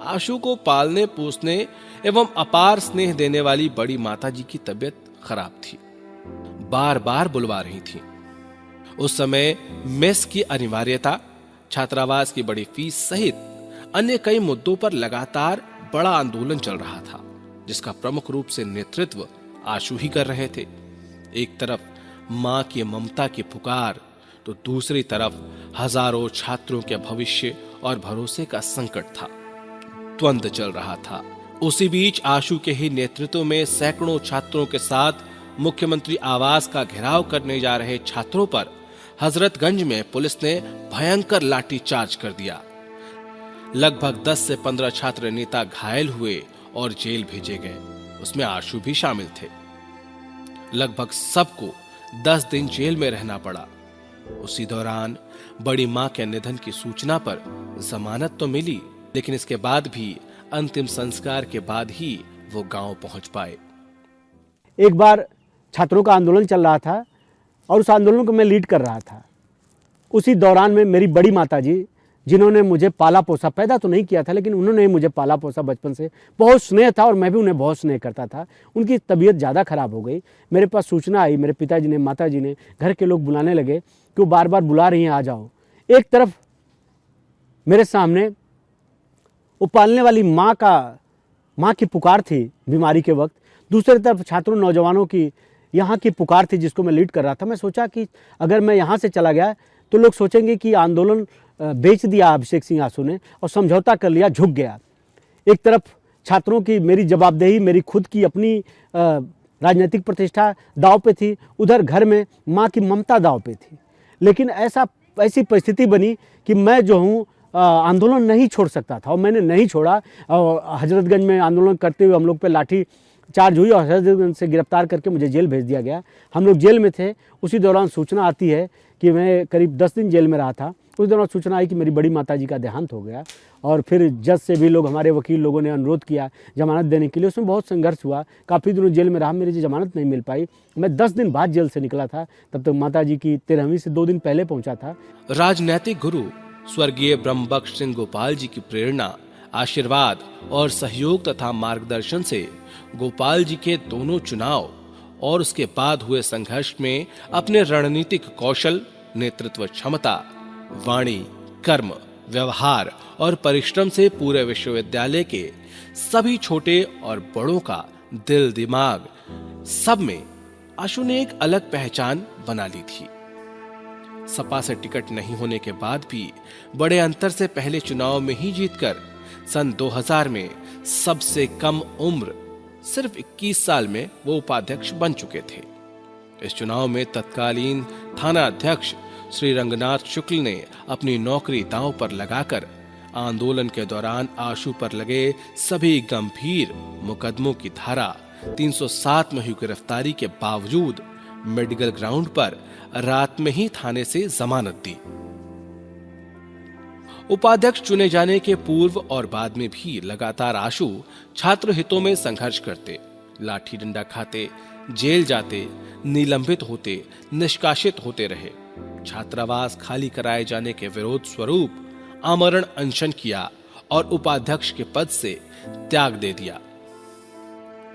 आशु को पालने पोसने एवं अपार स्नेह देने वाली बड़ी माताजी की तबीयत खराब थी। बार बार बुलवा रही थी। उस समय मेस की अनिवार्यता, छात्रावास की बड़ी फीस सहित अन्य कई मुद्दों पर लगातार बड़ा आंदोलन चल रहा था, जिसका प्रमुख रूप से नेतृत्व आशु ही कर रहे थे। एक तरफ मां की ममता की पुकार, तो दूसरी तरफ हजारों छात्रों के भविष्य और भरोसे का संकट था। द्वंद्व चल रहा था। उसी बीच आशु के ही नेतृत्व में सैकड़ों छात्रों के साथ मुख्यमंत्री आवास का घेराव करने जा रहे छात्रों पर हजरतगंज में पुलिस ने भयंकर लाठीचार्ज कर दिया। लगभग 10 से 15 छात्र नेता घायल हुए और जेल भेजे गए। उसमें आशु भी शामिल थे। लगभग सबको 10 दिन जेल में रहना पड़ा। उसी दौरान बड़ी मां के निधन की सूचना पर जमानत तो मिली, लेकिन इसके बाद भी अंतिम संस्कार के बाद ही वो गांव पहुंच पाए। एक बार छात्रों का आंदोलन चल रहा था और उस आंदोलन को मैं लीड कर रहा था। उसी दौरान में मेरी बड़ी माताजी, जिन्होंने मुझे पाला पोसा, पैदा तो नहीं किया था लेकिन उन्होंने मुझे पाला पोसा बचपन से, बहुत स्नेह था और मैं भी उन्हें बहुत स्नेह करता था। उनकी तबीयत ज़्यादा खराब हो गई। मेरे पास सूचना आई, मेरे पिताजी ने, माताजी ने, घर के लोग बुलाने लगे कि वो बार बार बुला रही हैं, आ जाओ। एक तरफ मेरे सामने वो पालने वाली माँ की पुकार थी बीमारी के वक्त, दूसरी तरफ छात्रों नौजवानों की यहाँ की पुकार थी जिसको मैं लीड कर रहा था। मैं सोचा कि अगर मैं यहाँ से चला गया तो लोग सोचेंगे कि आंदोलन बेच दिया अभिषेक सिंह आशु ने और समझौता कर लिया, झुक गया। एक तरफ छात्रों की मेरी जवाबदेही, मेरी खुद की अपनी राजनीतिक प्रतिष्ठा दांव पे थी, उधर घर में माँ की ममता दांव पे थी। लेकिन ऐसी परिस्थिति बनी कि मैं जो हूँ आंदोलन नहीं छोड़ सकता था और मैंने नहीं छोड़ा। और हजरतगंज में आंदोलन करते हुए हम लोग पे लाठी चार्ज हुई और हजरतगंज से गिरफ्तार करके मुझे जेल भेज दिया गया। हम लोग जेल में थे। उसी दौरान सूचना आती है कि मैं करीब 10 दिन जेल में रहा था। उस दौरान सूचना आई कि मेरी बड़ी माताजी का देहांत हो गया और फिर जज से भी लोग, हमारे वकील लोगों ने अनुरोध किया जमानत देने के लिए। उसमें बहुत संघर्ष हुआ। काफ़ी दिनों जेल में रहा, मेरी जमानत नहीं मिल पाई। मैं 10 दिन बाद जेल से निकला था। तब तक माताजी की 13वीं से 2 दिन पहले पहुंचा था। राजनैतिक गुरु स्वर्गीय ब्रह्मबख्श सिंह गोपाल जी की प्रेरणा, आशीर्वाद और सहयोग तथा मार्गदर्शन से गोपाल जी के दोनों चुनाव और उसके बाद हुए संघर्ष में अपने रणनीतिक कौशल, नेतृत्व क्षमता, वाणी, कर्म, व्यवहार और परिश्रम से पूरे विश्वविद्यालय के सभी छोटे और बड़ों का दिल दिमाग सब में आशु ने एक अलग पहचान बना ली थी। सपा से टिकट नहीं होने के बाद भी बड़े अंतर से पहले चुनाव में ही जीतकर सन 2000 में सबसे कम उम्र, सिर्फ 21 साल में वो उपाध्यक्ष बन चुके थे। इस चुनाव में तत्कालीन थाना अध्यक्ष श्री रंगनाथ शुक्ल ने अपनी नौकरी दांव पर लगाकर आंदोलन के दौरान आशु पर लगे सभी गंभीर मुकदमों की धारा 307 में हुई गिरफ्तारी के बावजूद मेडिकल ग्राउंड पर रात में ही थाने से जमानत दी। उपाध्यक्ष चुने जाने के पूर्व और बाद में भी लगातार आशु छात्र हितों में संघर्ष करते, लाठी डंडा खाते, जेल जाते, निलंबित होते, निष्कासित होते रहे। छात्रावास खाली कराए जाने के विरोध स्वरूप आमरण अनशन किया और उपाध्यक्ष के पद से त्याग दे दिया।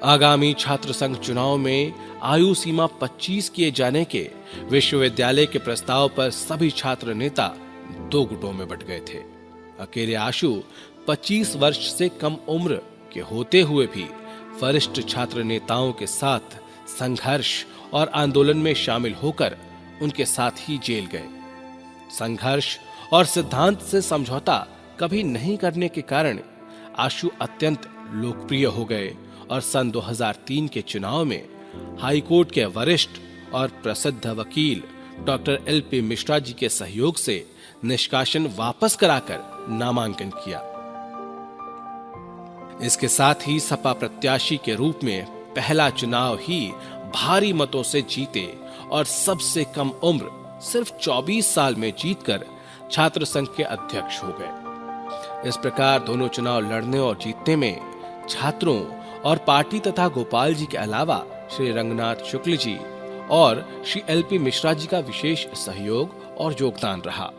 आगामी छात्र संघ चुनाव में आयु सीमा 25 किए जाने के विश्वविद्यालय के प्रस्ताव पर सभी छात्र नेता 2 गुटों में बंट गए थे। अकेले आशु 25 वर्ष से कम उम्र के होते हुए भी वरिष्ठ छात्र नेताओं के साथ संघर्ष और आंदोलन में शामिल होकर उनके साथ ही जेल गए। संघर्ष और सिद्धांत से समझौता कभी नहीं करने के कारण आशु अत्यंत लोकप्रिय हो गए और सन 2003 के चुनाव में हाईकोर्ट के वरिष्ठ और प्रसिद्ध वकील डॉक्टर LP मिश्रा जी के सहयोग से निष्कासन वापस कराकर नामांकन किया। इसके साथ ही सपा प्रत्याशी के रूप में पहला चुनाव ही भारी मतों से जीते और सबसे कम उम्र सिर्फ 24 साल में जीतकर छात्र संघ के अध्यक्ष हो गए। इस प्रकार दोनों चुनाव लड़ने और जीतने में छात्रों और पार्टी तथा गोपाल जी के अलावा श्री रंगनाथ शुक्ल जी और श्री LP मिश्रा जी का विशेष सहयोग और योगदान रहा।